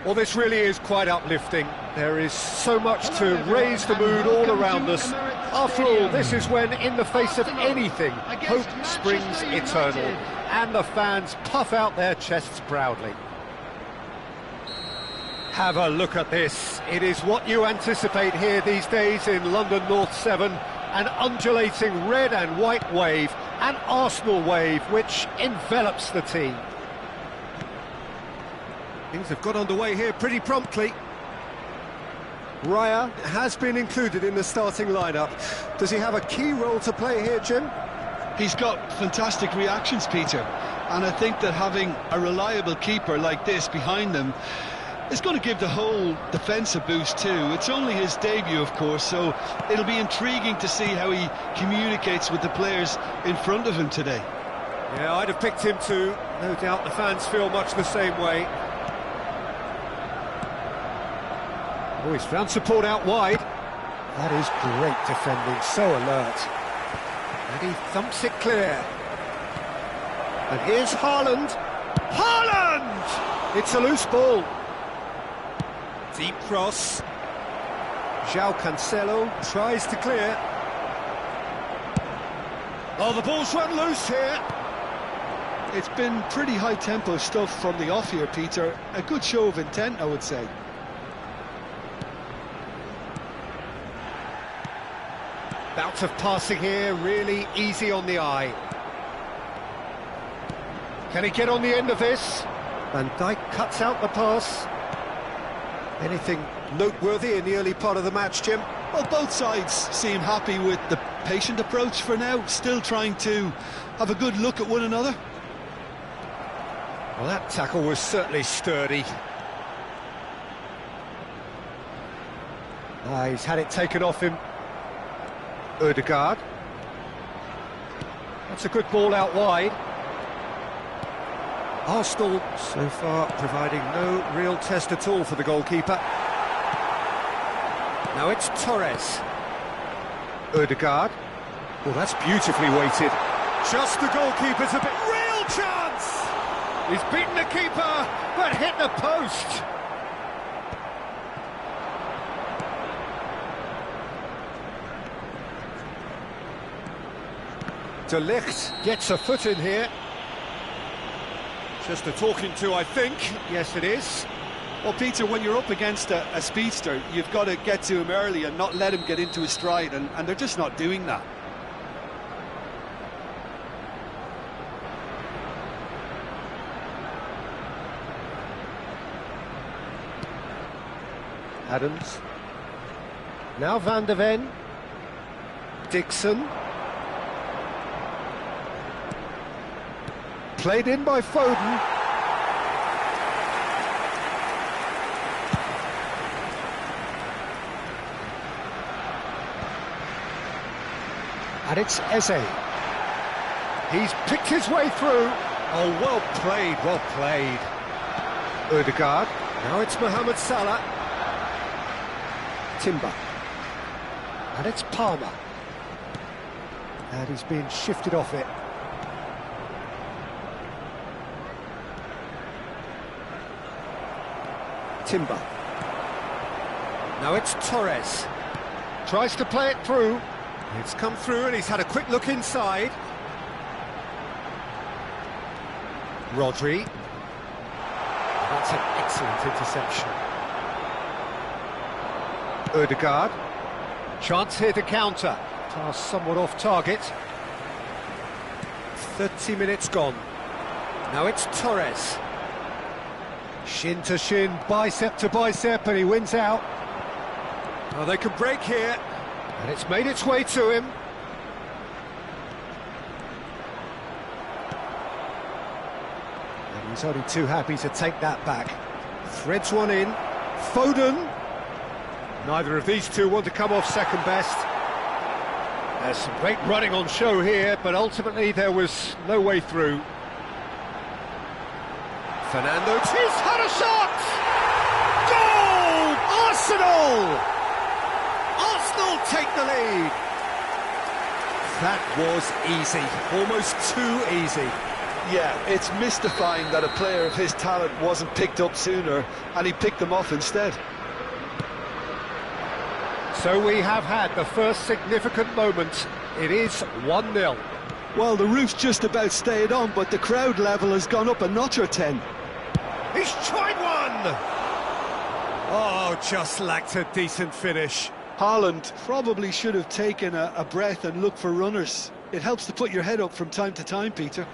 Well, this really is quite uplifting. There is so much to raise the mood all around us. After all, this is when, in the face of anything, hope springs eternal, and the fans puff out their chests proudly. Have a look at this. It is what you anticipate here these days in London North 7, an undulating red and white wave, an Arsenal wave which envelops the team. Things have got underway here pretty promptly. Raya has been included in the starting lineup. Does he have a key role to play here, Jim? He's got fantastic reactions, Peter, and I think that having a reliable keeper like this behind them is going to give the whole defence a boost too. It's only his debut, of course, so it'll be intriguing to see how he communicates with the players in front of him today. Yeah, I'd have picked him too. No doubt the fans feel much the same way. Oh, he's found support out wide. That is great defending, so alert. And he thumps it clear. And here's Haaland. Haaland! It's a loose ball. Deep cross. João Cancelo tries to clear. Oh, the ball's run loose here. It's been pretty high-tempo stuff from the off here, Peter. A good show of intent, I would say. Bout of passing here, really easy on the eye. Can he get on the end of this? Van Dijk cuts out the pass. Anything noteworthy in the early part of the match, Jim? Well, both sides seem happy with the patient approach for now, still trying to have a good look at one another. Well, that tackle was certainly sturdy. He's had it taken off him. Ødegaard. That's a good ball out wide. Arsenal, so far, providing no real test at all for the goalkeeper. Now it's Torres. Ødegaard. Oh, that's beautifully weighted. Just the goalkeeper's a bit... Real chance! He's beaten the keeper, but hit the post. De Ligt gets a foot in here. Just a talking to, I think. Yes, it is. Well, Peter, when you're up against a speedster, you've got to get to him early and not let him get into his stride, and they're just not doing that. Adams. Now Van de Ven. Dixon. Played in by Foden. And it's Eze. He's picked his way through. Oh, well played, well played. Ødegaard. Now it's Mohamed Salah. Timber. And it's Palmer. And he's being shifted off it. Timber. Now it's Torres. Tries to play it through. It's come through and he's had a quick look inside. Rodri. That's an excellent interception. Ødegaard. Chance here to counter. Pass somewhat off target. 30 minutes gone. Now it's Torres. Shin to shin, bicep to bicep, and he wins out. Oh, they can break here, and it's made its way to him. And he's only too happy to take that back. Threads one in. Foden. Neither of these two want to come off second best. There's some great running on show here, but ultimately there was no way through. Fernando, he's had a shot! Goal! Arsenal! Arsenal take the lead. That was easy, almost too easy. Yeah, it's mystifying that a player of his talent wasn't picked up sooner, and he picked them off instead. So we have had the first significant moment. It is 1-0. Well, the roof's just about stayed on, but the crowd level has gone up a notch or 10. He's tried one! Oh, just lacked a decent finish. Haaland probably should have taken a breath and looked for runners. It helps to put your head up from time to time, Peter.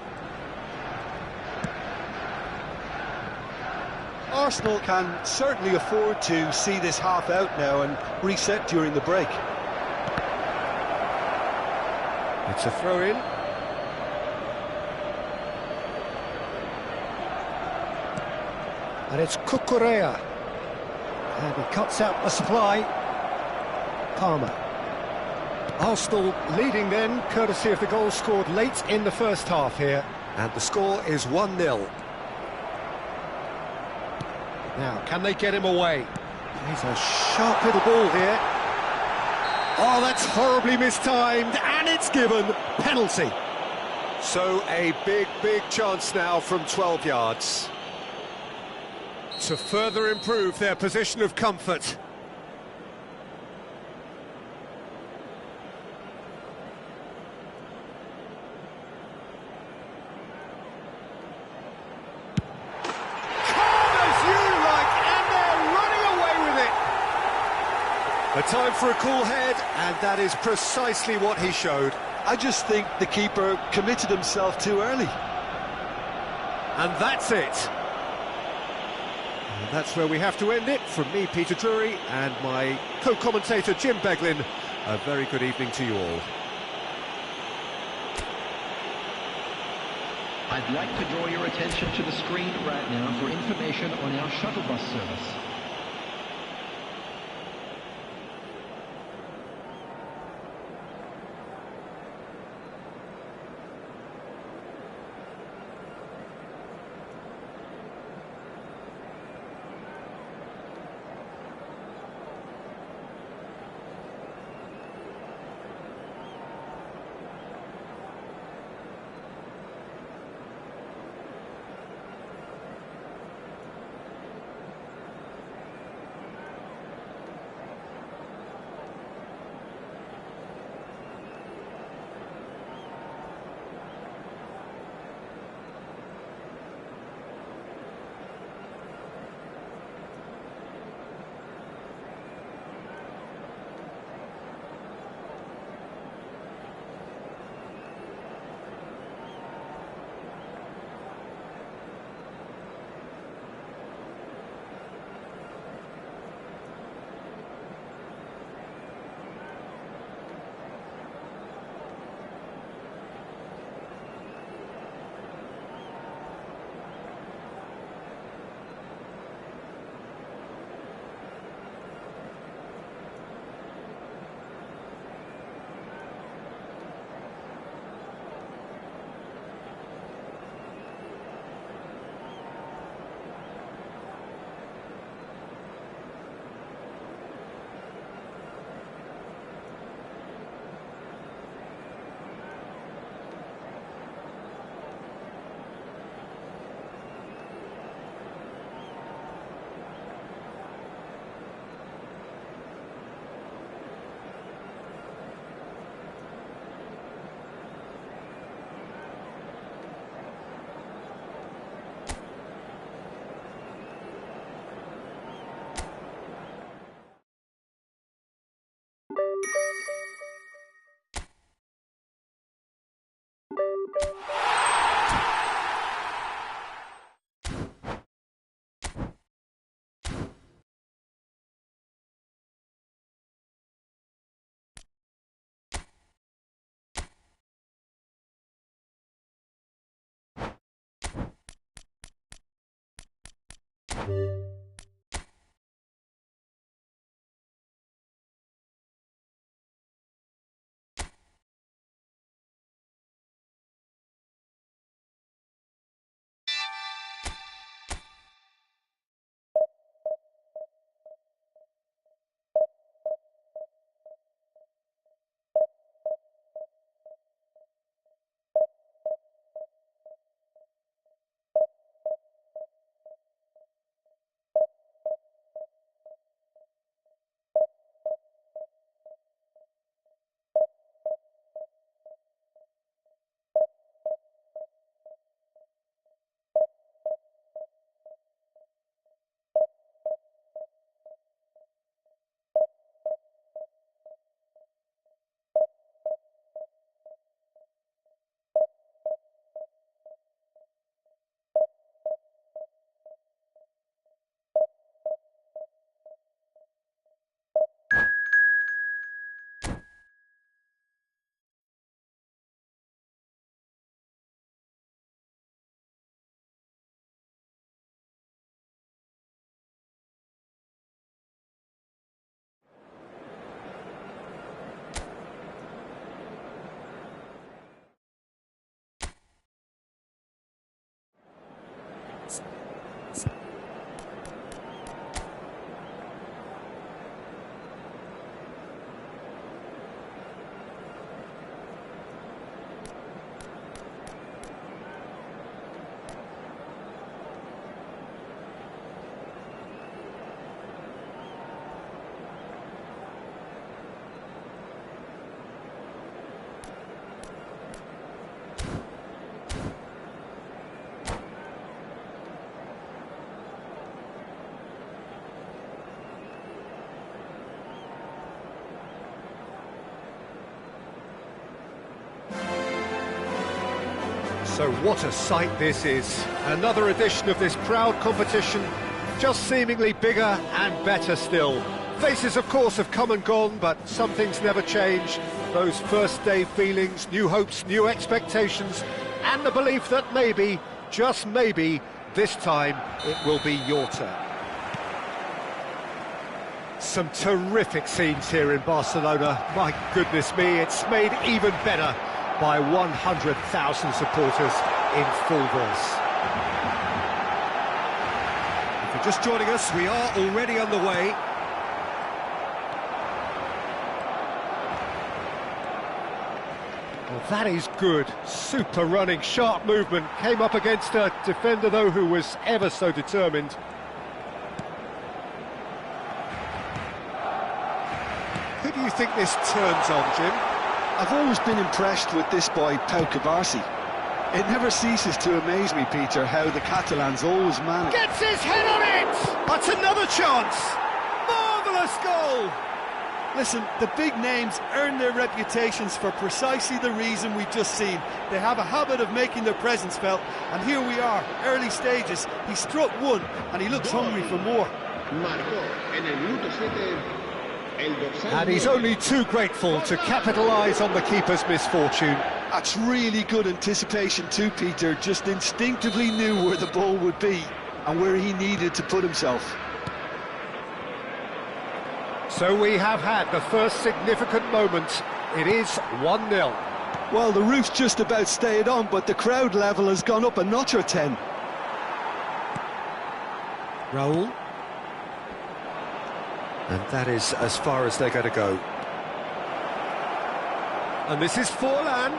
Arsenal can certainly afford to see this half out now and reset during the break. It's a throw-in. And it's Cucurella. And he cuts out the supply. Palmer. Arsenal leading then, courtesy of the goal scored late in the first half here. And the score is 1-0. Now, can they get him away? He's a sharp little ball here. Oh, that's horribly mistimed, and it's given. Penalty. So a big chance now from 12 yards. To further improve their position of comfort. A time for a cool head, and that is precisely what he showed. I just think the keeper committed himself too early. And that's it. And that's where we have to end it. From me, Peter Drury, and my co-commentator, Jim Beglin, a very good evening to you all. I'd like to draw your attention to the screen right now for information on our shuttle bus service. So what a sight this is. Another edition of this proud competition, just seemingly bigger and better still. Faces, of course, have come and gone, but some things never change. Those first day feelings, new hopes, new expectations, and the belief that maybe, just maybe, this time it will be your turn. Some terrific scenes here in Barcelona. My goodness me, it's made even better by 100,000 supporters in full voice. If you're just joining us, we are already underway. Well, that is good. Super running, sharp movement. Came up against a defender, though, who was ever so determined. Who do you think this turns on, Jim? I've always been impressed with this boy, Pau Cubarsí. It never ceases to amaze me, Peter, how the Catalans always manage. Gets his head on it! That's another chance! Marvellous goal! Listen, the big names earn their reputations for precisely the reason we've just seen. They have a habit of making their presence felt, and here we are, early stages. He struck one, and he looks hungry for more. And he's only too grateful to capitalise on the keeper's misfortune. That's really good anticipation too, Peter. Just instinctively knew where the ball would be and where he needed to put himself. So we have had the first significant moment. It is 1-0. Well, the roof's just about stayed on, but the crowd level has gone up a notch or 10. Raul. And that is as far as they're going to go. And this is Forlan.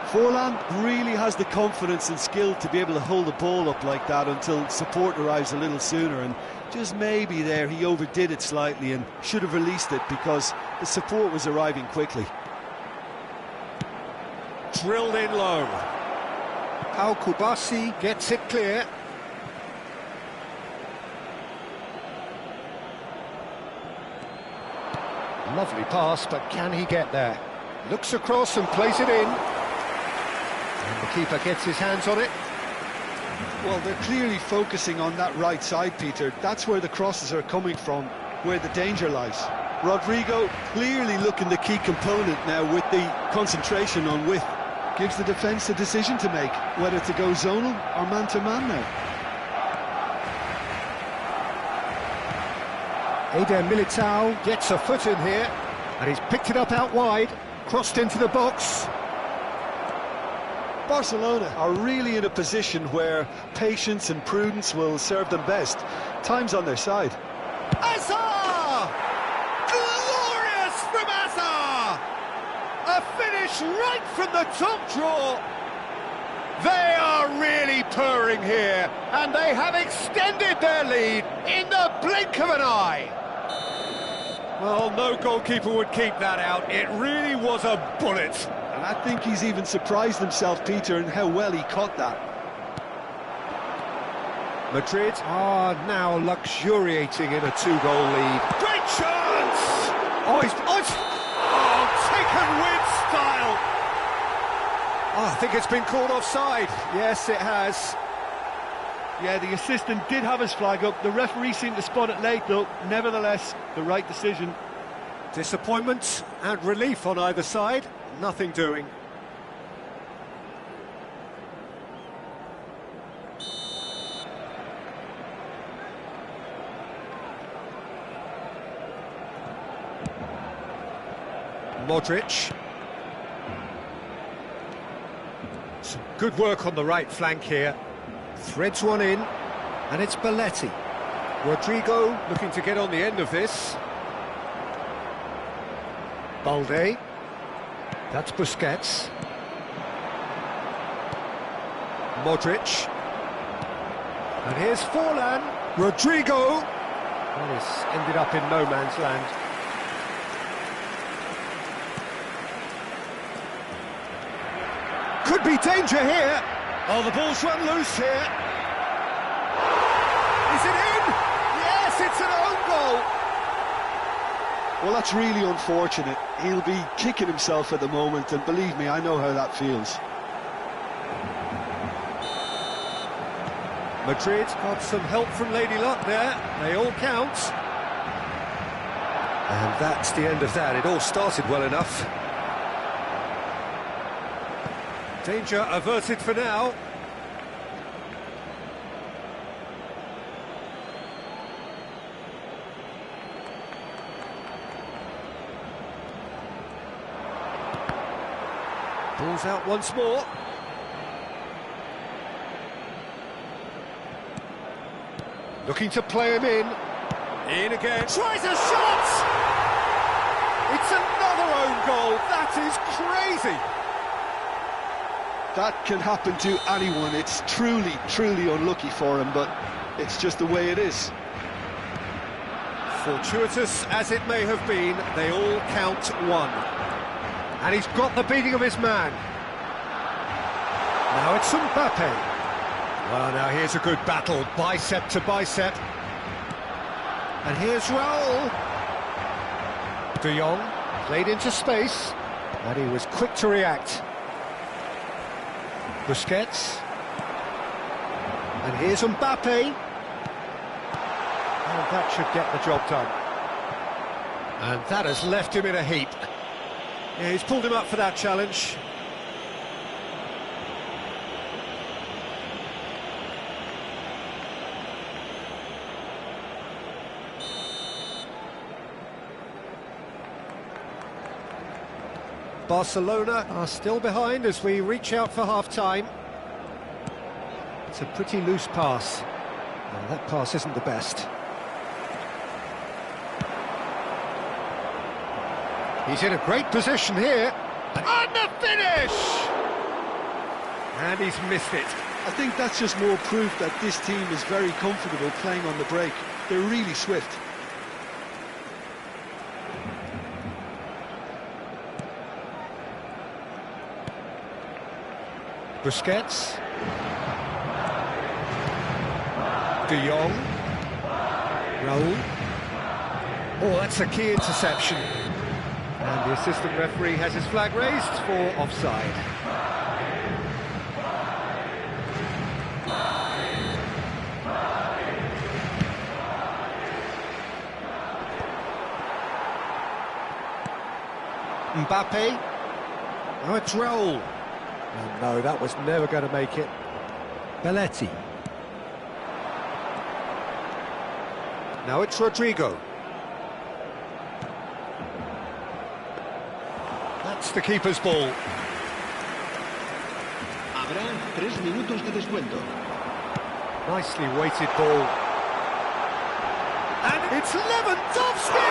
Forlan really has the confidence and skill to be able to hold the ball up like that until support arrives a little sooner, and just maybe there he overdid it slightly and should have released it because the support was arriving quickly. Drilled in low. Pau Cubarsí gets it clear. Lovely pass, but can he get there? Looks across and plays it in. And the keeper gets his hands on it. Well, they're clearly focusing on that right side, Peter. That's where the crosses are coming from, where the danger lies. Rodrigo clearly looking the key component now with the concentration on width. Gives the defence a decision to make, whether to go zonal or man-to-man now. Eder Militao gets a foot in here, and he's picked it up out wide, crossed into the box. Barcelona are really in a position where patience and prudence will serve them best. Time's on their side. Azar! Glorious from Azar! A finish right from the top draw. They are really purring here, and they have extended their lead in the blink of an eye. Well, no goalkeeper would keep that out. It really was a bullet. And I think he's even surprised himself, Peter, in how well he caught that. Madrid are now luxuriating in a 2-goal lead. Great chance! Taken with style! I think it's been called offside. Yes, it has. Yeah, the assistant did have his flag up. The referee seemed to spot it late, though. Nevertheless, the right decision. Disappointment and relief on either side. Nothing doing. Modric. Some good work on the right flank here. Threads one in, and it's Belletti. Rodrigo looking to get on the end of this. Balde. That's Busquets. Modric. And here's Forlan. Rodrigo. Well, he's ended up in no man's land. Could be danger here. Oh, the ball's run loose here. Is it in? Yes, it's an own goal. Well, that's really unfortunate. He'll be kicking himself at the moment, and believe me, I know how that feels. Madrid got some help from Lady Luck there. They all count. And that's the end of that. It all started well enough. Danger averted for now. Ball's out once more. Looking to play him in. In again. Tries a shot! It's another own goal. That is crazy. That can happen to anyone. It's truly, truly unlucky for him, but it's just the way it is. Fortuitous as it may have been, they all count one. And he's got the beating of his man. Now it's Mbappe. Well, now here's a good battle, bicep to bicep. And here's Raul. De Jong played into space, and he was quick to react. Busquets. And here's Mbappe. And that should get the job done. And that has left him in a heap. Yeah, he's pulled him up for that challenge. Barcelona are still behind as we reach out for half-time. It's a pretty loose pass. Well, that pass isn't the best. He's in a great position here. And the finish! And he's missed it. I think that's just more proof that this team is very comfortable playing on the break. They're really swift. Busquets. De Jong. Raul. Oh, that's a key interception. And the assistant referee has his flag raised for offside. Mbappe. Oh, it's Raul. Oh, no, that was never going to make it. Belletti. Now it's Rodrigo. That's the keeper's ball. Habrá 3 minutos de descuento. Nicely weighted ball. And it's Lewandowski!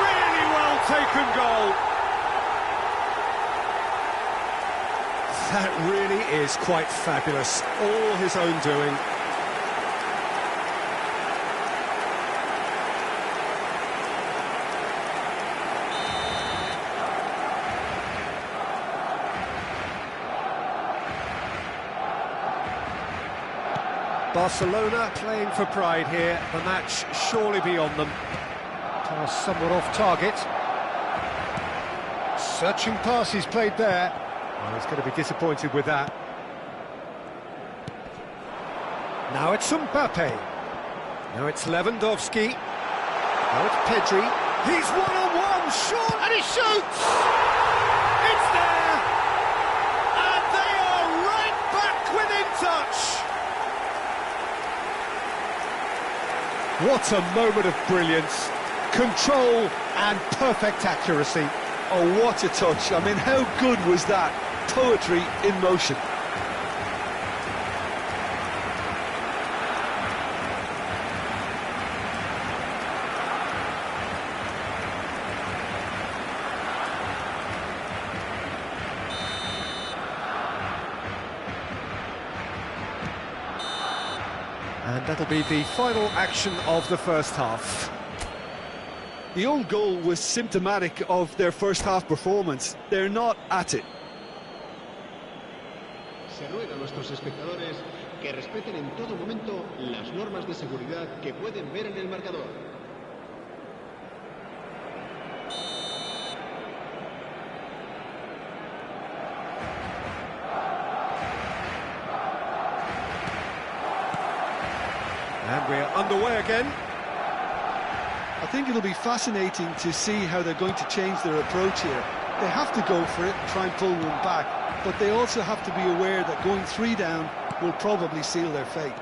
Really well taken goal. That really is quite fabulous. All his own doing. Barcelona playing for pride here. The match surely beyond them. Pass somewhat off target. Searching pass he's played there. Well, he's going to be disappointed with that. Now it's Mbappe. Now it's Lewandowski. Now it's Pedri. He's one-on-one, shot, and he shoots! It's there! And they are right back within touch! What a moment of brilliance, control and perfect accuracy. Oh, what a touch. I mean, how good was that? Poetry in motion. And that'll be the final action of the first half. The own goal was symptomatic of their first half performance. They're not at it. Se ruega a nuestros espectadores que respeten en todo momento las normas de seguridad que pueden ver en el marcador. And we're underway again. I think it'll be fascinating to see how they're going to change their approach here. They have to go for it and try and pull one back, but they also have to be aware that going 3 down will probably seal their fate.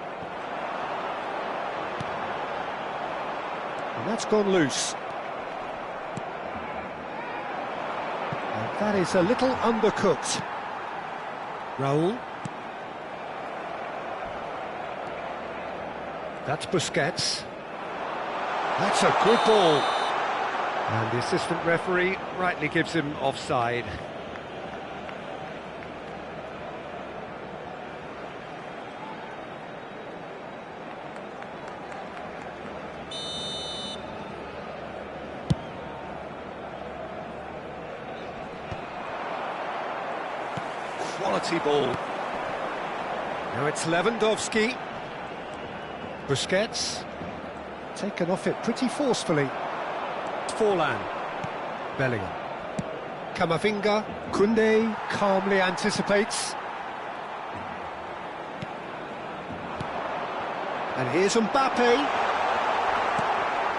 And that's gone loose. And that is a little undercooked. Raul. That's Busquets. That's a good ball. And the assistant referee rightly gives him offside. Quality ball. Now it's Lewandowski. Busquets. Taken off it pretty forcefully. Forlan. Bellingham. Camavinga. Koundé calmly anticipates. And here's Mbappe.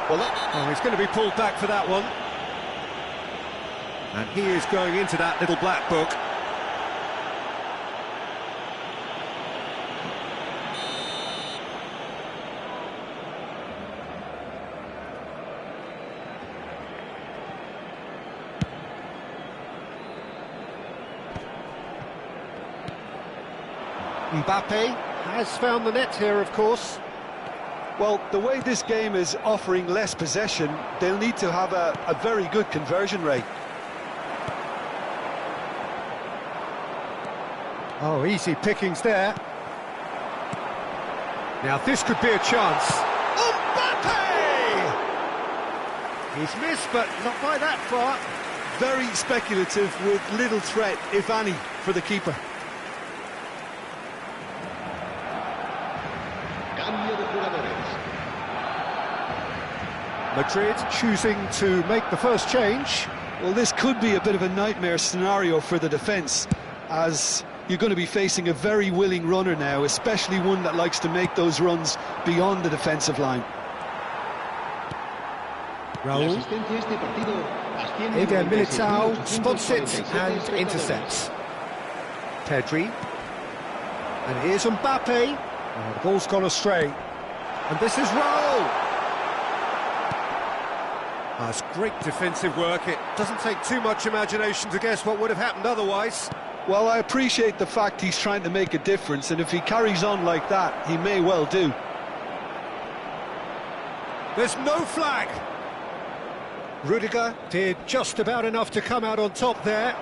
Well, he's going to be pulled back for that one. And he is going into that little black book. Mbappe has found the net here, of course. Well, the way this game is offering less possession, they'll need to have a very good conversion rate. Oh, easy pickings there. Now this could be a chance. Mbappe! He's missed, but not by that far. Very speculative with little threat, if any, for the keeper. Madrid choosing to make the first change. Well, this could be a bit of a nightmare scenario for the defence, as you're going to be facing a very willing runner now, especially one that likes to make those runs beyond the defensive line. Raul. Eder Militao spots it and intercepts. Pedri. And here's Mbappe. Oh, the ball's gone astray. And this is Raul. Oh, it's great defensive work. It doesn't take too much imagination to guess what would have happened otherwise. Well, I appreciate the fact he's trying to make a difference, and if he carries on like that, he may well do. There's no flag. Rudiger did just about enough to come out on top there.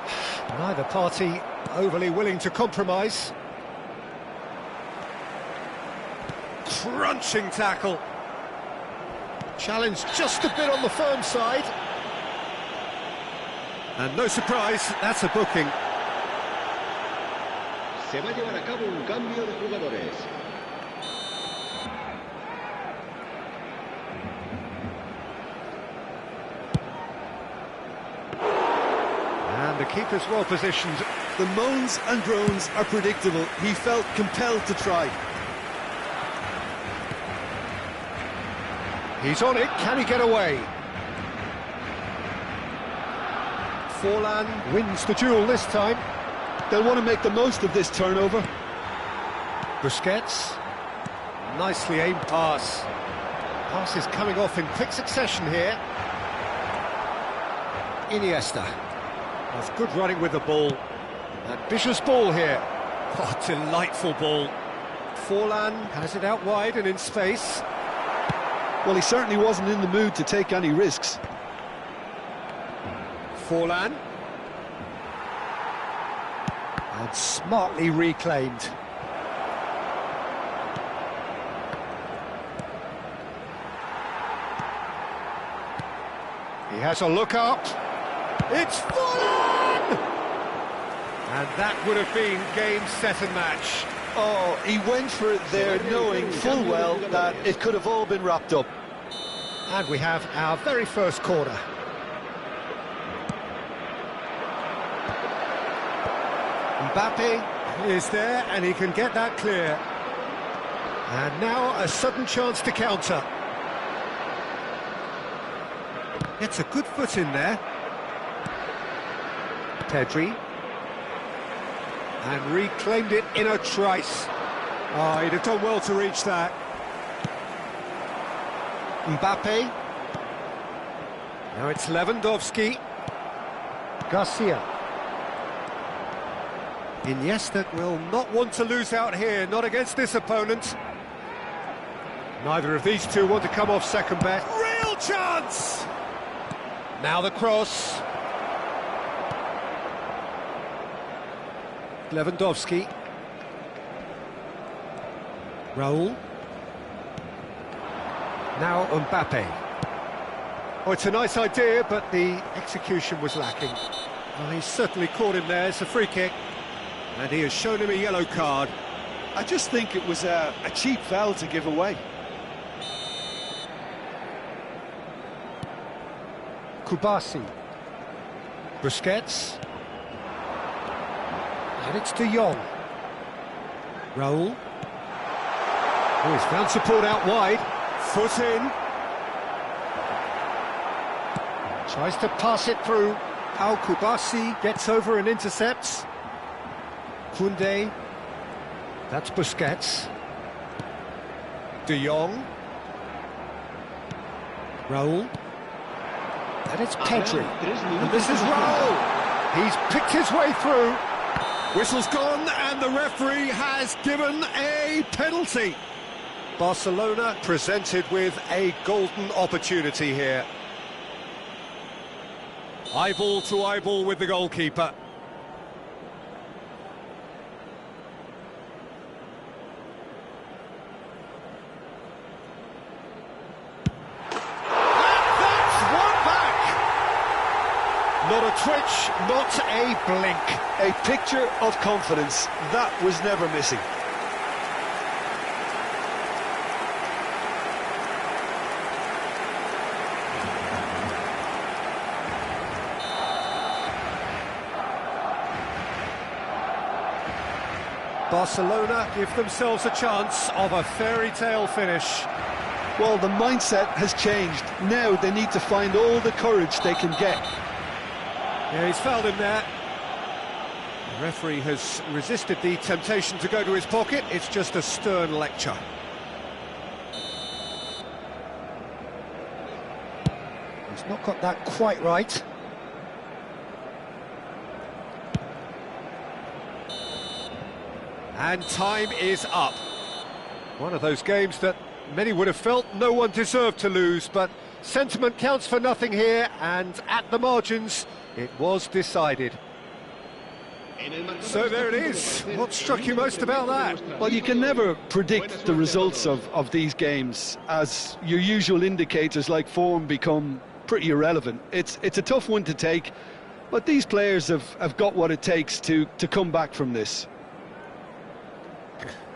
Neither party overly willing to compromise. Crunching tackle. Challenge just a bit on the firm side. And no surprise, that's a booking. Se va a llevar a cabo un cambio de jugadores. And the keeper's well positioned. The moans and groans are predictable. He felt compelled to try. He's on it, can he get away? Forlan wins the duel this time. They'll want to make the most of this turnover. Busquets. Nicely aimed pass. Pass is coming off in quick succession here. Iniesta. That's good running with the ball. Ambitious ball here. Oh, delightful ball. Forlan has it out wide and in space. Well, he certainly wasn't in the mood to take any risks. Forlan. And smartly reclaimed. He has a look up. It's Forlan! And that would have been game, set and match. Oh, he went for it there, knowing full well that it could have all been wrapped up. And we have our very first corner. Mbappe is there, and he can get that clear. And now a sudden chance to counter. Gets a good foot in there. Pedri. And reclaimed it in a trice. Oh, he'd have done well to reach that. Mbappe. Now it's Lewandowski. Garcia. Iniesta will not want to lose out here, not against this opponent. Neither of these two want to come off second best. Real chance! Now the cross. Lewandowski. Raul. Now Mbappe. Oh, it's a nice idea, but the execution was lacking. Well, he's certainly caught him there. It's a free kick. And he has shown him a yellow card. I just think it was a cheap foul to give away. Kubasi. Busquets. And it's De Jong. Raul. Oh, he's found support out wide. Foot in. Tries to pass it through. Al Kubasi gets over and intercepts. Koundé. That's Busquets. De Jong. Raul. And it's Pedri. And this is Raul. He's picked his way through. Whistle's gone and the referee has given a penalty. Barcelona presented with a golden opportunity here. Eyeball to eyeball with the goalkeeper. Not a twitch, not a blink. A picture of confidence. That was never missing. Barcelona give themselves a chance of a fairy tale finish. Well, the mindset has changed. Now they need to find all the courage they can get. Yeah, he's fouled him there. The referee has resisted the temptation to go to his pocket. It's just a stern lecture. He's not got that quite right. And time is up. One of those games that many would have felt no one deserved to lose, but sentiment counts for nothing here, and at the margins, it was decided. So there it is. What struck you most about that? Well, you can never predict the results of these games, as your usual indicators like form become pretty irrelevant. It's a tough one to take, but these players have got what it takes to come back from this.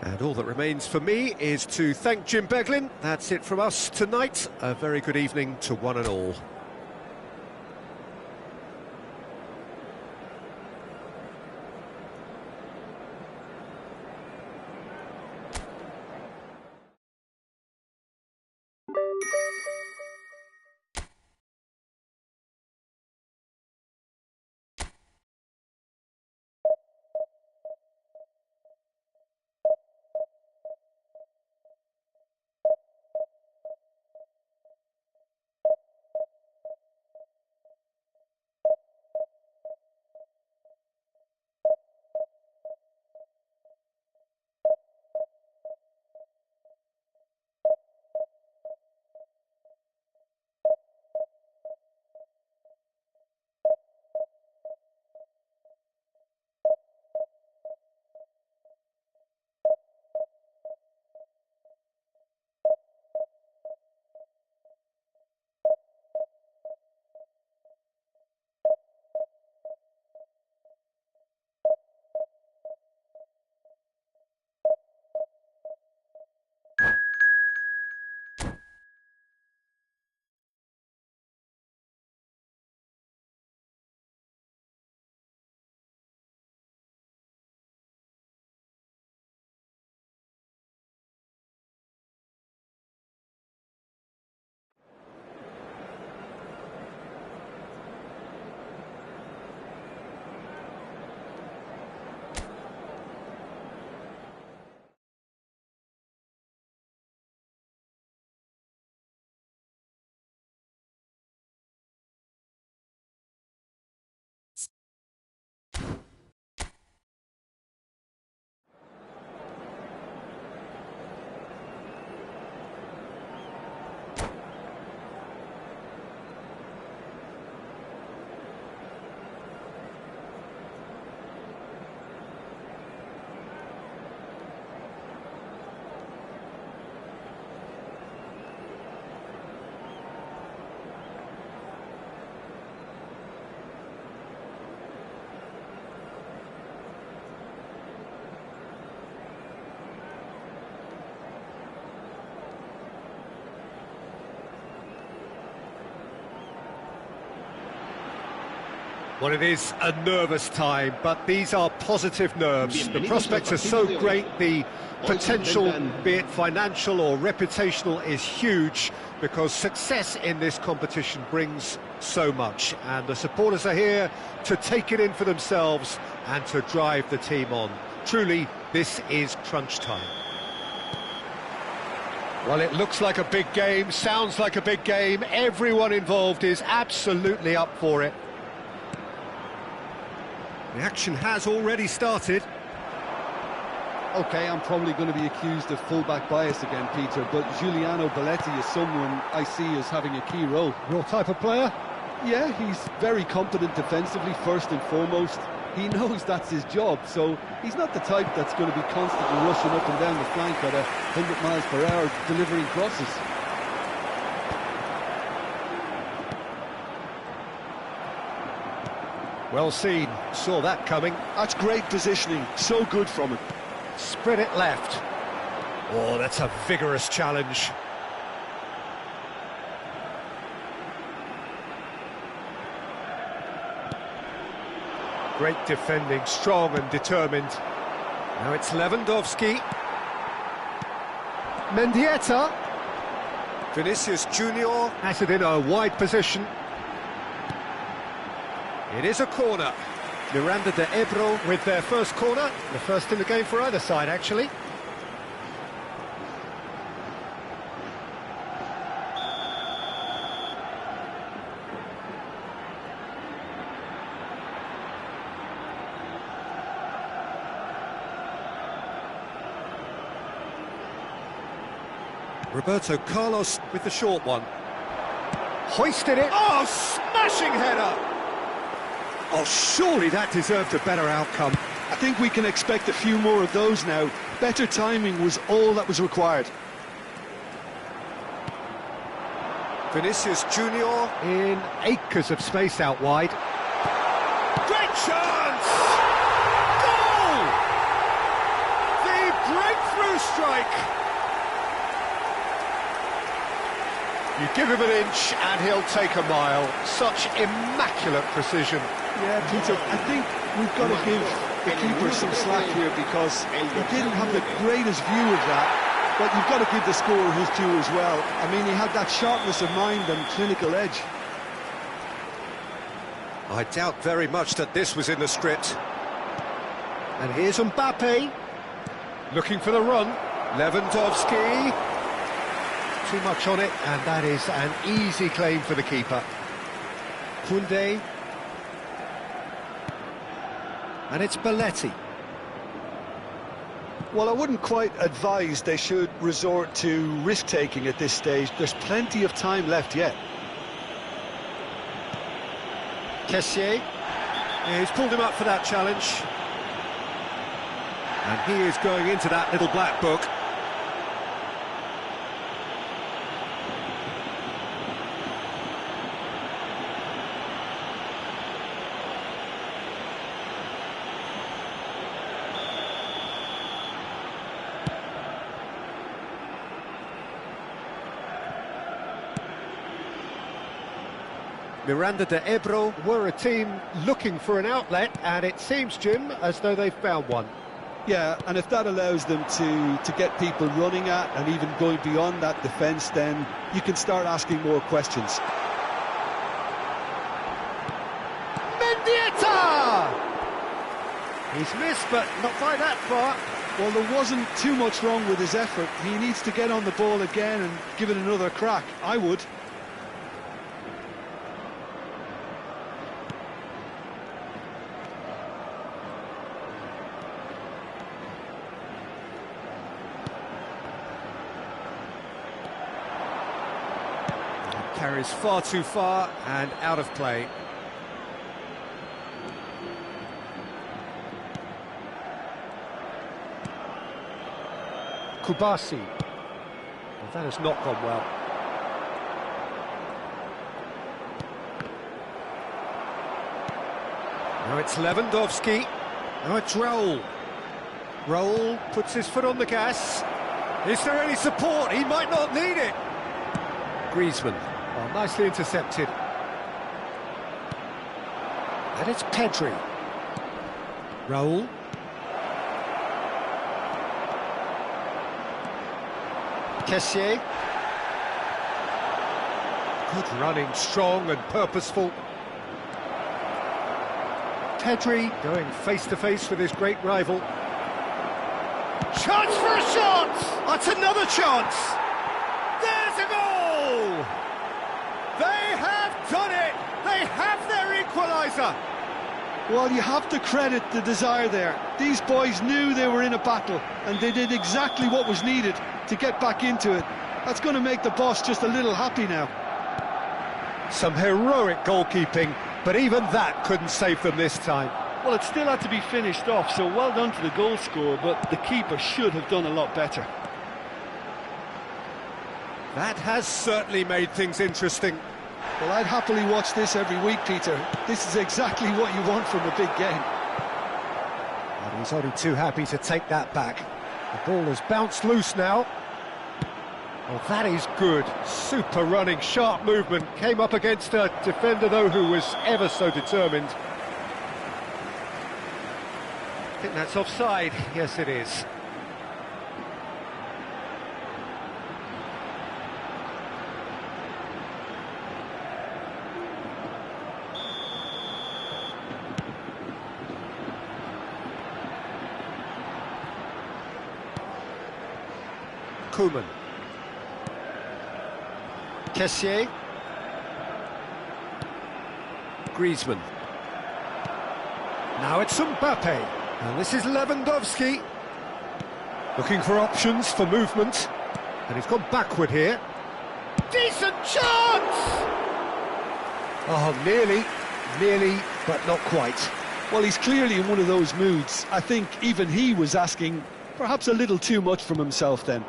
And all that remains for me is to thank Jim Beglin. That's it from us tonight. A very good evening to one and all. Well, it is a nervous time, but these are positive nerves. The prospects are so great, the potential, be it financial or reputational, is huge, because success in this competition brings so much, and the supporters are here to take it in for themselves and to drive the team on. Truly, this is crunch time. Well, it looks like a big game, sounds like a big game. Everyone involved is absolutely up for it. The action has already started. OK, I'm probably going to be accused of full-back bias again, Peter, but Giuliano Belletti is someone I see as having a key role. Your type of player? Yeah, he's very competent defensively, first and foremost. He knows that's his job, so he's not the type that's going to be constantly rushing up and down the flank at 100 miles per hour, delivering crosses. Well seen, saw that coming. That's great positioning, so good from him. Spread it left. Oh, that's a vigorous challenge. Great defending, strong and determined. Now it's Lewandowski. Mendieta. Vinicius Junior has it in a wide position. It is a corner. Miranda de Ebro with their first corner. The first in the game for either side, actually. Roberto Carlos with the short one. Hoisted it. Oh, smashing header! Oh, surely that deserved a better outcome. I think we can expect a few more of those now. Better timing was all that was required. Vinicius Junior in acres of space out wide. Great chance! Goal! The breakthrough strike! You give him an inch and he'll take a mile. Such immaculate precision. Yeah, Peter, I think we've got to give the keeper some slack here, because he didn't have the greatest view of that, but you've got to give the scorer his due as well. I mean, he had that sharpness of mind and clinical edge. I doubt very much that this was in the script. And here's Mbappe, looking for the run. Lewandowski. Too much on it, and that is an easy claim for the keeper. Koundé. And it's Belletti. Well, I wouldn't quite advise they should resort to risk-taking at this stage. There's plenty of time left yet. Kessié. Yeah, he's pulled him up for that challenge. And he is going into that little black book. Miranda de Ebro were a team looking for an outlet, and it seems, Jim, as though they've found one. Yeah, and if that allows them to get people running at and even going beyond that defence, then you can start asking more questions. Mendieta! He's missed, but not by that far. Well, there wasn't too much wrong with his effort. He needs to get on the ball again and give it another crack. I would. Carries far too far and out of play. Kubasi. Well, that has not gone well. Now it's Lewandowski. Now it's Raul. Raul puts his foot on the gas. Is there any support? He might not need it. Griezmann. Well, nicely intercepted. And it's Pedri. Raul. Kessié. Good running, strong and purposeful. Pedri going face-to-face with his great rival. Chance for a shot! That's another chance! There's a goal! They have done it! They have their equaliser! Well, you have to credit the desire there. These boys knew they were in a battle, and they did exactly what was needed to get back into it. That's going to make the boss just a little happy now. Some heroic goalkeeping, but even that couldn't save them this time. Well, it still had to be finished off, so well done to the goal scorer, but the keeper should have done a lot better. That has certainly made things interesting. Well, I'd happily watch this every week, Peter. This is exactly what you want from a big game. And he's only too happy to take that back. The ball has bounced loose now. Well, that is good. Super running, sharp movement. Came up against a defender, though, who was ever so determined. I think that's offside. Yes, it is. Koeman. Kessié. Griezmann. Now it's Mbappe. And this is Lewandowski. Looking for options for movement. And he's gone backward here. Decent chance! Oh, nearly, but not quite. Well, he's clearly in one of those moods. I think even he was asking perhaps a little too much from himself then.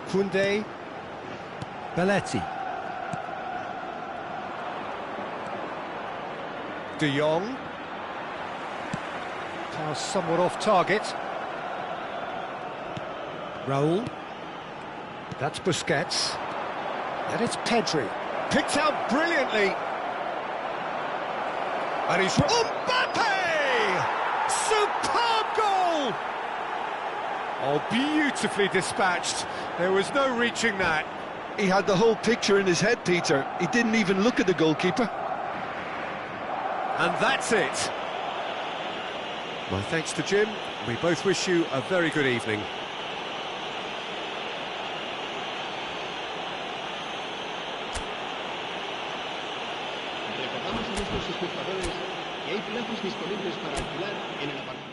Koundé. Belletti. De Jong. Pass somewhat off target. Raul. That's Busquets. And it's Pedri. Picked out brilliantly. And he's... Mbappe! Superb goal! Oh, beautifully dispatched. There was no reaching that. He had the whole picture in his head, Peter. He didn't even look at the goalkeeper. And that's it. My thanks to Jim. We both wish you a very good evening. Recordamos a nuestros espectadores que hay plazas disponibles para alquilar en el aparcamiento.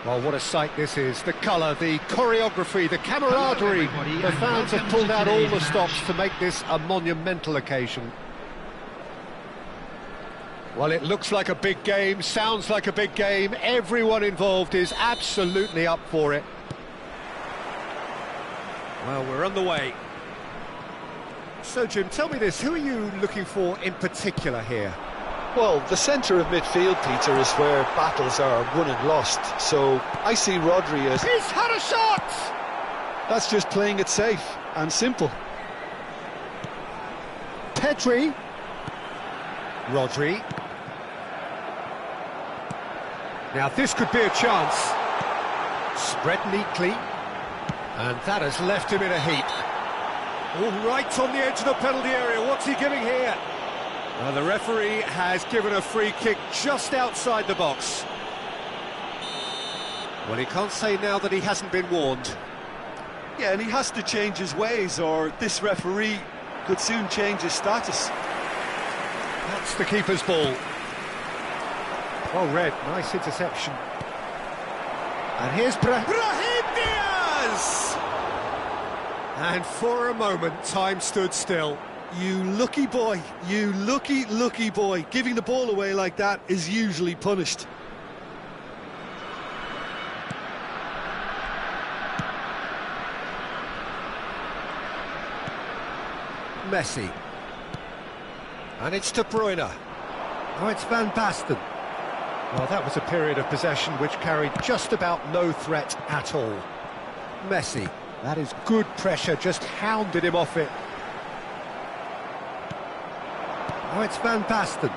Well, what a sight this is. The colour, the choreography, the camaraderie. The fans have pulled out all the stops to make this a monumental occasion. Well, it looks like a big game, sounds like a big game. Everyone involved is absolutely up for it. Well, we're on the way. So, Jim, tell me this, who are you looking for in particular here? Well, the centre of midfield, Peter, is where battles are won and lost. So I see Rodri as... He's had a shot! That's just playing it safe and simple. Pedri. Rodri. Now this could be a chance. Spread neatly. And that has left him in a heap. All right on the edge of the penalty area. What's he giving here? Well, the referee has given a free kick just outside the box. Well, he can't say now that he hasn't been warned. Yeah, and he has to change his ways, or this referee could soon change his status. That's the keeper's ball. Well read, nice interception. And here's Brahim Diaz! And for a moment, time stood still. You lucky boy, you lucky boy. Giving the ball away like that is usually punished. Messi. And it's De Bruyne. Oh, it's Van Basten. Well, that was a period of possession which carried just about no threat at all. Messi. That is good pressure, just hounded him off it. Oh, it's Van Basten.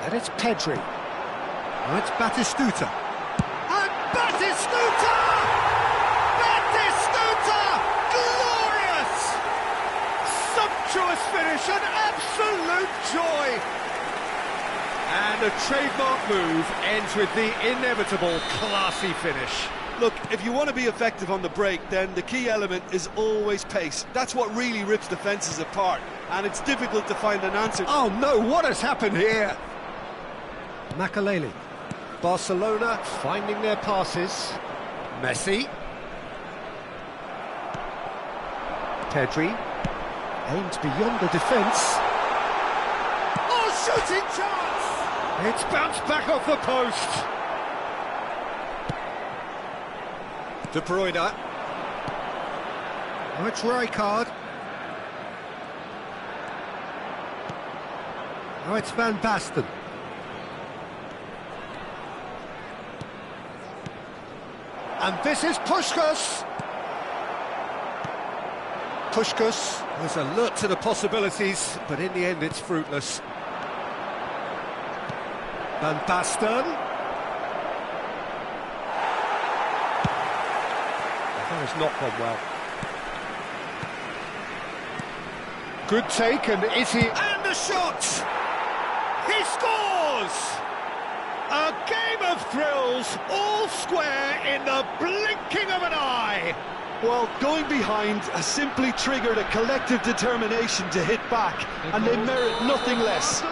And it's Pedri. Oh, it's Batistuta. And Batistuta! Batistuta! Glorious! Sumptuous finish, an absolute joy! And a trademark move ends with the inevitable classy finish. Look, if you want to be effective on the break, then the key element is always pace. That's what really rips defences apart, and it's difficult to find an answer. Oh no, what has happened here? Makaleli. Barcelona finding their passes. Messi. Pedri. Aims beyond the defence. Oh, shooting chance! It's bounced back off the post. De Bruyne. Oh, it's Rijkaard. Oh, it's Van Basten. And this is Puskás. Puskás was alert to the possibilities, but in the end it's fruitless. Van Basten. That has not gone well. Good take, and is he... And the shot! He scores! A game of thrills, all square in the blinking of an eye! Well, going behind has simply triggered a collective determination to hit back, and they merit nothing less.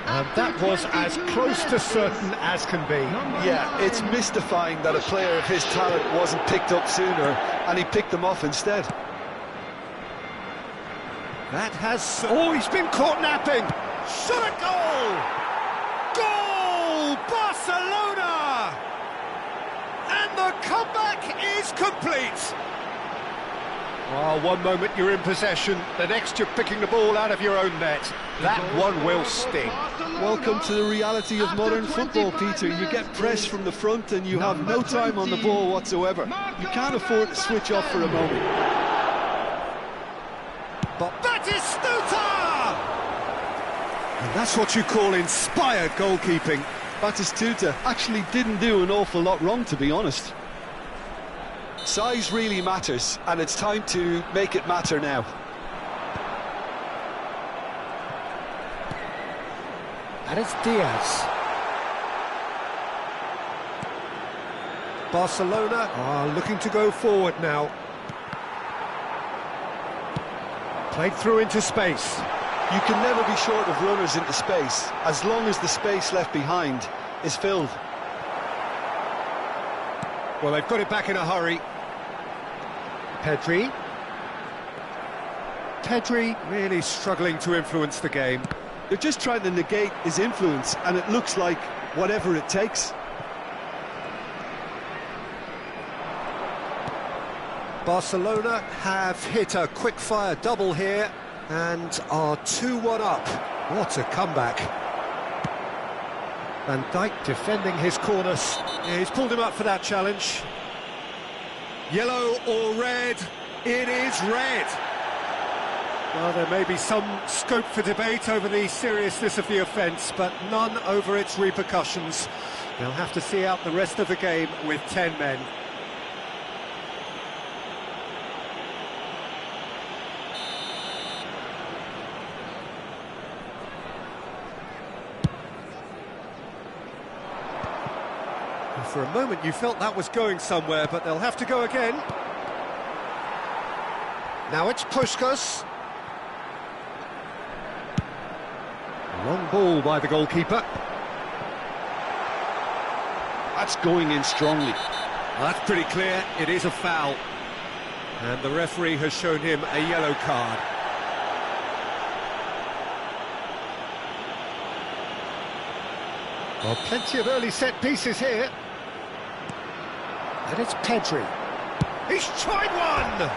And that was as close to certain as can be. Yeah, it's mystifying that a player of his talent wasn't picked up sooner, and he picked them off instead. That has... Oh, he's been caught napping! Shot a goal! Goal! Barcelona! And the comeback is complete! Oh, one moment you're in possession, the next you're picking the ball out of your own net. That one will sting. Welcome to the reality of modern football, Peter. You get pressed from the front and you have no time on the ball whatsoever. You can't afford to switch off for a moment. But Batistuta! And that's what you call inspired goalkeeping. Batistuta actually didn't do an awful lot wrong, to be honest. Size really matters, and it's time to make it matter now. And it's Diaz. Barcelona are looking to go forward now. Played through into space. You can never be short of runners into space, as long as the space left behind is filled. Well, they've got it back in a hurry. Pedri. Pedri really struggling to influence the game. They're just trying to negate his influence, and it looks like whatever it takes. Barcelona have hit a quick-fire double here and are 2-1 up. What a comeback. Van Dijk defending his corners. Yeah, he's pulled him up for that challenge. Yellow or red? It is red. Well, there may be some scope for debate over the seriousness of the offence, but none over its repercussions. They'll have to see out the rest of the game with 10 men. For a moment you felt that was going somewhere, but they'll have to go again. Now it's Puskas. Long ball by the goalkeeper. That's going in strongly. Well, that's pretty clear, it is a foul. And the referee has shown him a yellow card. Well, plenty of early set pieces here. And it's Pedri. He's tried one!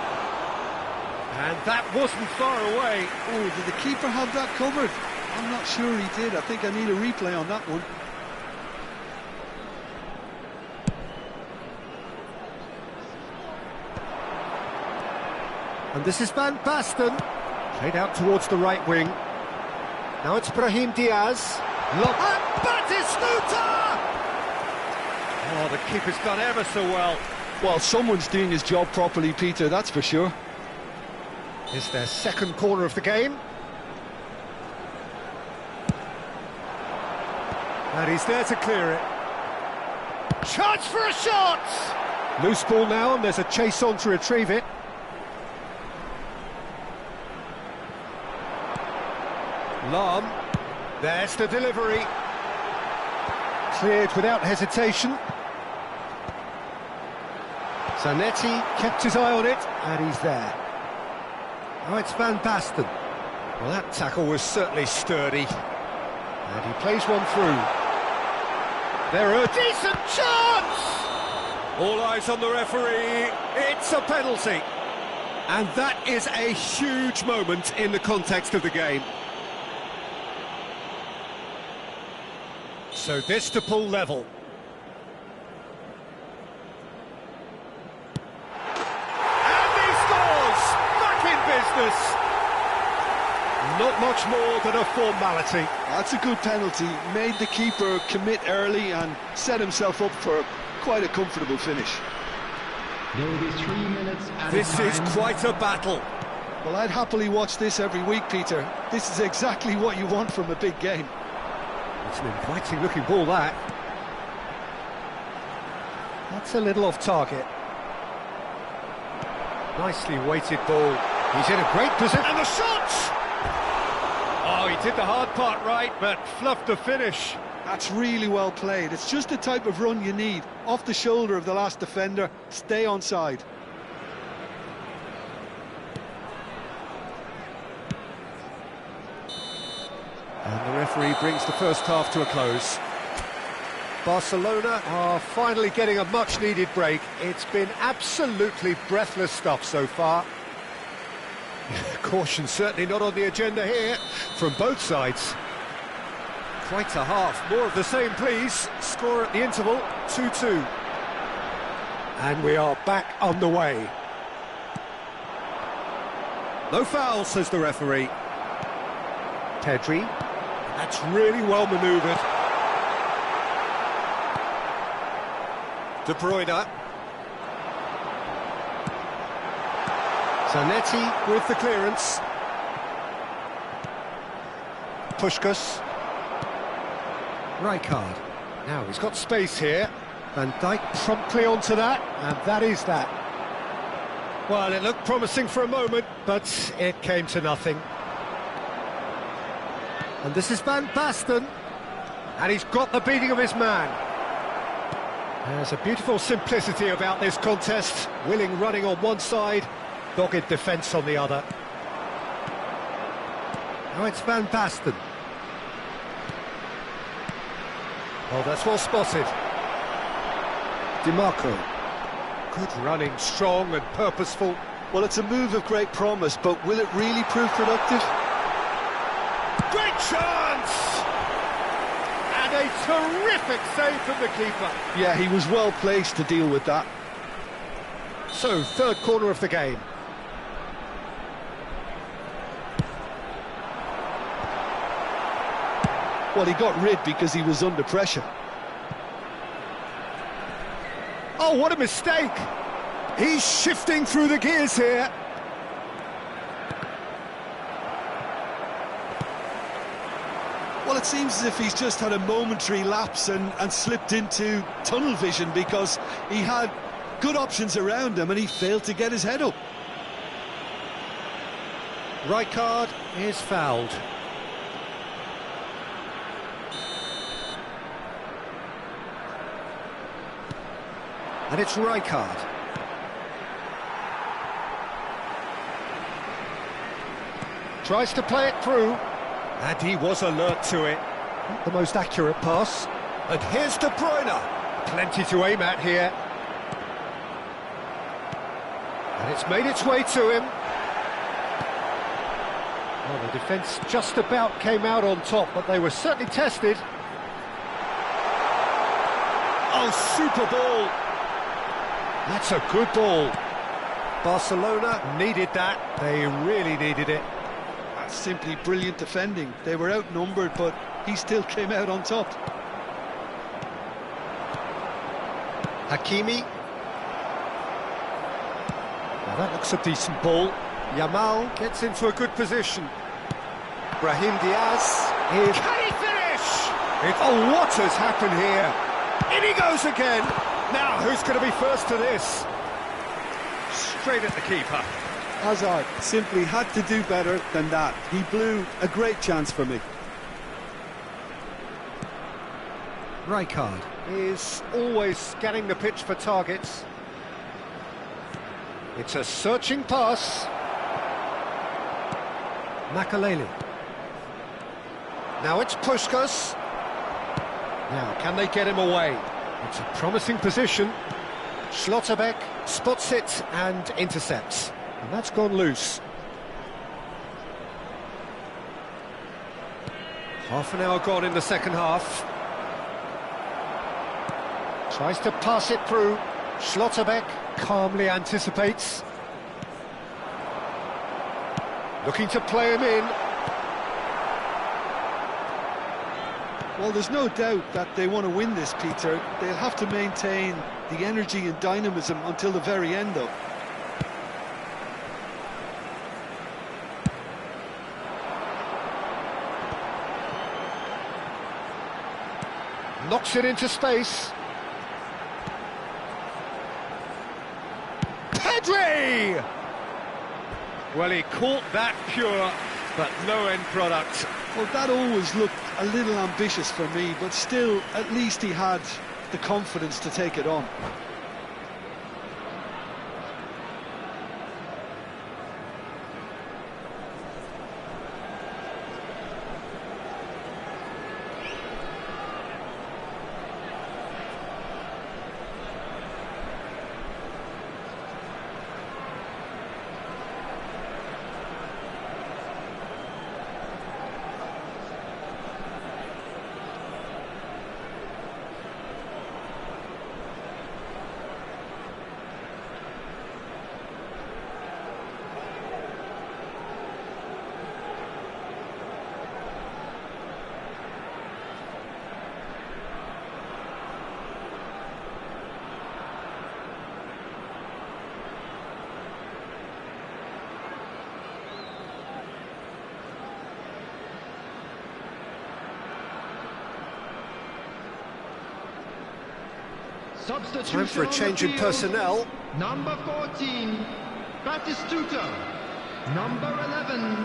And that wasn't far away. Oh, did the keeper have that covered? I'm not sure he did. I think I need a replay on that one. And this is Van Basten. Played out towards the right wing. Now it's Brahim Diaz. And Batistuta! Oh, the keeper's done ever so well. Well, someone's doing his job properly, Peter, that's for sure. Is their second corner of the game. And he's there to clear it. Chance for a shot! Loose ball now, and there's a chase on to retrieve it. Lam. There's the delivery. Cleared without hesitation. Zanetti kept his eye on it, and he's there. Oh, it's Van Basten. Well, that tackle was certainly sturdy. And he plays one through. There a decent chance! All eyes on the referee. It's a penalty. And that is a huge moment in the context of the game. So this to pull level. And he scores! Back in business! Not much more than a formality. That's a good penalty. Made the keeper commit early and set himself up for quite a comfortable finish. There will be 3 minutes at This is quite a battle. Well, I'd happily watch this every week, Peter. This is exactly what you want from a big game. It's an inviting looking ball, that. That's a little off target. Nicely weighted ball. He's in a great position. And the shot! Oh, he did the hard part right, but fluffed the finish. That's really well played. It's just the type of run you need. Off the shoulder of the last defender, stay onside. And the referee brings the first half to a close. Barcelona are finally getting a much-needed break. It's been absolutely breathless stuff so far. Caution certainly not on the agenda here from both sides. Quite a half. More of the same, please. Score at the interval, 2-2. And we are back on the way. No foul, says the referee. Pedri. That's really well manoeuvred. De Bruyne. Zanetti with the clearance. Puskas. Rijkaard. Now he's got space here. Van Dijk promptly onto that, and that is that. Well, it looked promising for a moment, but it came to nothing. And this is Van Basten. And he's got the beating of his man. There's a beautiful simplicity about this contest. Willing running on one side, dogged defence on the other. Now it's Van Basten. Oh, that's well spotted. DiMarco. Good running, strong and purposeful. Well, it's a move of great promise, but will it really prove productive? Great chance! And a terrific save from the keeper. Yeah, he was well placed to deal with that. So, third corner of the game. Well, he got rid because he was under pressure. Oh, what a mistake! He's shifting through the gears here. Well, it seems as if he's just had a momentary lapse and slipped into tunnel vision, because he had good options around him and he failed to get his head up. Rijkaard is fouled. And it's Rijkaard. Tries to play it through. And he was alert to it. Not the most accurate pass. And here's De Bruyne. Plenty to aim at here. And it's made its way to him. Well, the defence just about came out on top, but they were certainly tested. Oh, super ball. That's a good ball. Barcelona needed that. They really needed it. That's simply brilliant defending. They were outnumbered, but he still came out on top. Hakimi. Now that looks a decent ball. Yamal gets into a good position. Brahim Diaz. Can he finish? Oh, what has happened here? In he goes again. Now, who's going to be first to this? Straight at the keeper. Hazard simply had to do better than that. He blew a great chance for me. Rijkaard is always scanning the pitch for targets. It's a searching pass. Makaleli. Now it's Puskas. Now, can they get him away? It's a promising position. Schlotterbeck spots it and intercepts. And that's gone loose. Half an hour gone in the second half. Tries to pass it through. Schlotterbeck calmly anticipates. Looking to play him in. Well, there's no doubt that they want to win this, Peter. They'll have to maintain the energy and dynamism until the very end, though. Knocks it into space. Pedri! Well, he caught that pure, but no end product. Well, that always looked a little ambitious for me, but still, at least he had the confidence to take it on. Time for a change in personnel. Number 14, Batistuta. Number 11,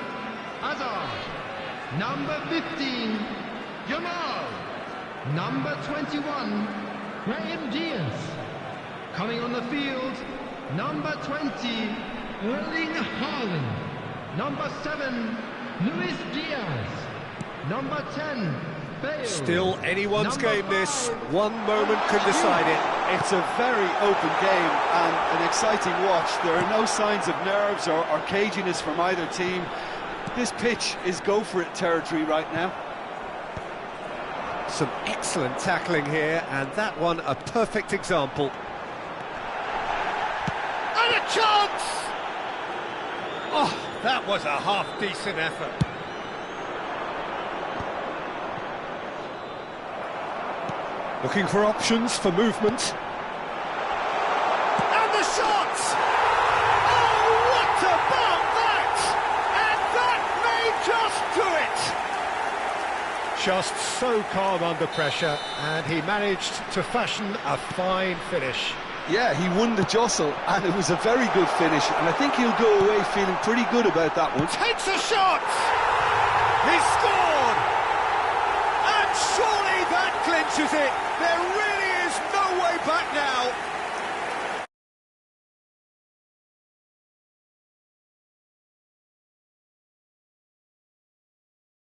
Hazard. Number 15, Yamal. Number 21, Graham Diaz. Coming on the field, number 20, Erling Haaland. Number 7, Luis Diaz. Number 10, Bale. Still anyone's Number game this. 5, One moment could decide it. It's a very open game and an exciting watch. There are no signs of nerves or caginess from either team. This pitch is go-for-it territory right now. Some excellent tackling here, and that one a perfect example. And a chance! Oh, that was a half-decent effort. Looking for options for movement. And the shot! Oh, what about that? And that may just do it! Just so calm under pressure, and he managed to fashion a fine finish. Yeah, he won the jostle, and it was a very good finish, and I think he'll go away feeling pretty good about that one. Takes a shot! He scored! And surely that clinches it! There really is no way back now!